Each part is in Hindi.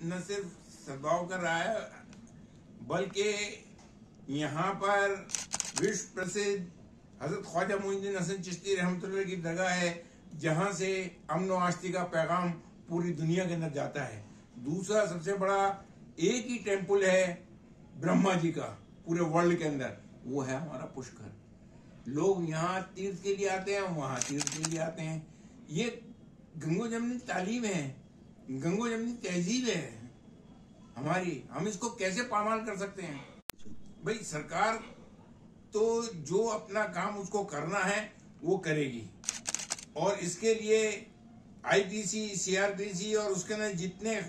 न सिर्फ सद्भाव कर रहा है, बल्कि यहाँ पर विश्व प्रसिद्ध हजरत ख्वाजा मोइनुद्दीन हसन चिश्ती रहमतुल्लाह की दरगाह है, जहां से अमन और आस्ती का पैगाम पूरी दुनिया के अंदर जाता है। दूसरा सबसे बड़ा एक ही टेम्पल है ब्रह्मा जी का पूरे वर्ल्ड के अंदर, वो है हमारा पुष्कर। लोग यहाँ तीर्थ के लिए आते हैं, वहां तीर्थ के लिए आते हैं। ये गंगो जमनी तालीम है, गंगो जमनी तहजीब है हमारी। हम इसको कैसे पामाल कर सकते हैं? भाई सरकार तो जो अपना काम उसको करना है वो करेगी, और इसके लिए आईपीसी, सीआरपीसी और उसके अंदर जितने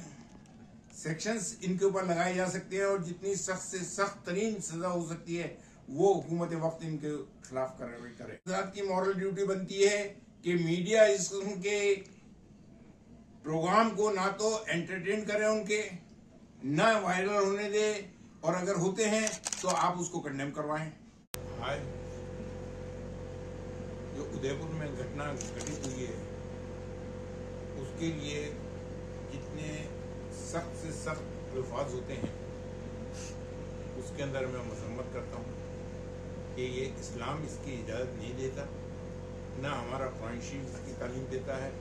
सेक्शंस इनके ऊपर लगाए जा सकते हैं और जितनी सख्त से सख्त तरीन सजा हो सकती है वो हुकूमत वक्त इनके खिलाफ कार्रवाई करे। की मॉरल ड्यूटी बनती है कि मीडिया इस किस्म के प्रोग्राम को ना तो एंटरटेन करे, उनके ना वायरल होने दे, और अगर होते हैं तो आप उसको कंडेम करवाएं। आज जो उदयपुर में घटना घटित हुई है उसके लिए जितने सख्त से सख्त अल्फाज होते हैं उसके अंदर मैं मजम्मत करता हूँ कि ये इस्लाम इसकी इजाज़त नहीं देता, ना हमारा कुरान शरीफ इसकी तालीम देता है,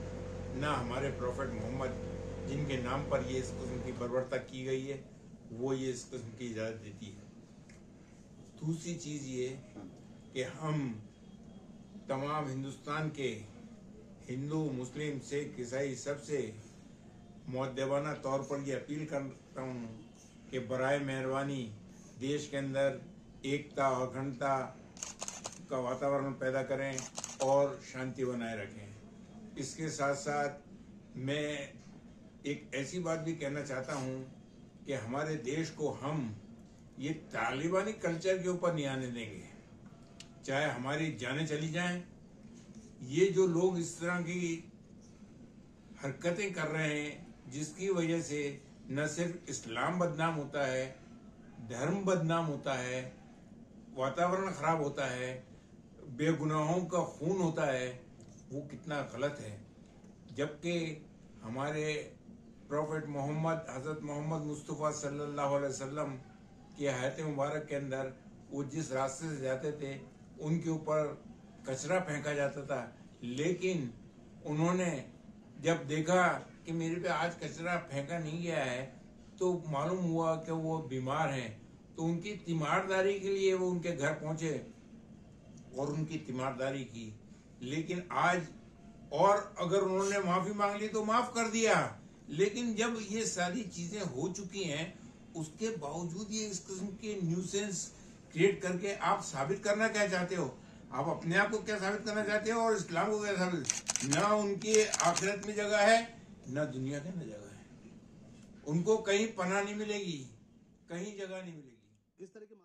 ना हमारे प्रॉफेट मोहम्मद जिनके नाम पर ये इस किस्म की बर्बरता की गई है वो ये इस किस्म की इजाज़त देती है। दूसरी चीज़ ये कि हम तमाम हिंदुस्तान के हिंदू, मुस्लिम, सिख, ईसाई सबसे मुअद्दबाना तौर पर यह अपील करता हूँ कि बराए मेहरबानी देश के अंदर एकता और अखंडता का वातावरण पैदा करें और शांति बनाए रखें। इसके साथ साथ मैं एक ऐसी बात भी कहना चाहता हूँ कि हमारे देश को हम ये तालिबानी कल्चर के ऊपर नहीं आने देंगे, चाहे हमारी जानें चली जाएं। ये जो लोग इस तरह की हरकतें कर रहे हैं जिसकी वजह से न सिर्फ इस्लाम बदनाम होता है, धर्म बदनाम होता है, वातावरण खराब होता है, बेगुनाहों का खून होता है, वो कितना गलत है। जबकि हमारे प्रॉफेट मोहम्मद, हजरत मोहम्मद मुस्तफ़ा सल्लल्लाहु अलैहि वसल्लम की हयात मुबारक के अंदर वो जिस रास्ते से जाते थे उनके ऊपर कचरा फेंका जाता था, लेकिन उन्होंने जब देखा कि मेरे पे आज कचरा फेंका नहीं गया है तो मालूम हुआ कि वो बीमार हैं, तो उनकी तीमारदारी के लिए वो उनके घर पहुंचे और उनकी तीमारदारी की। लेकिन आज और अगर उन्होंने माफी मांग ली तो माफ कर दिया, लेकिन जब ये सारी चीजें हो चुकी हैं उसके बावजूद ये इस किस्म के न्यूसेंस क्रिएट करके आप साबित करना क्या चाहते हो? आप अपने आप को क्या साबित करना चाहते हो और इस्लाम को क्या साबित? ना उनकी आखिरत में जगह है, ना दुनिया के अंदर जगह है। उनको कहीं पनाह नहीं मिलेगी, कहीं जगह नहीं मिलेगी। इस तरह के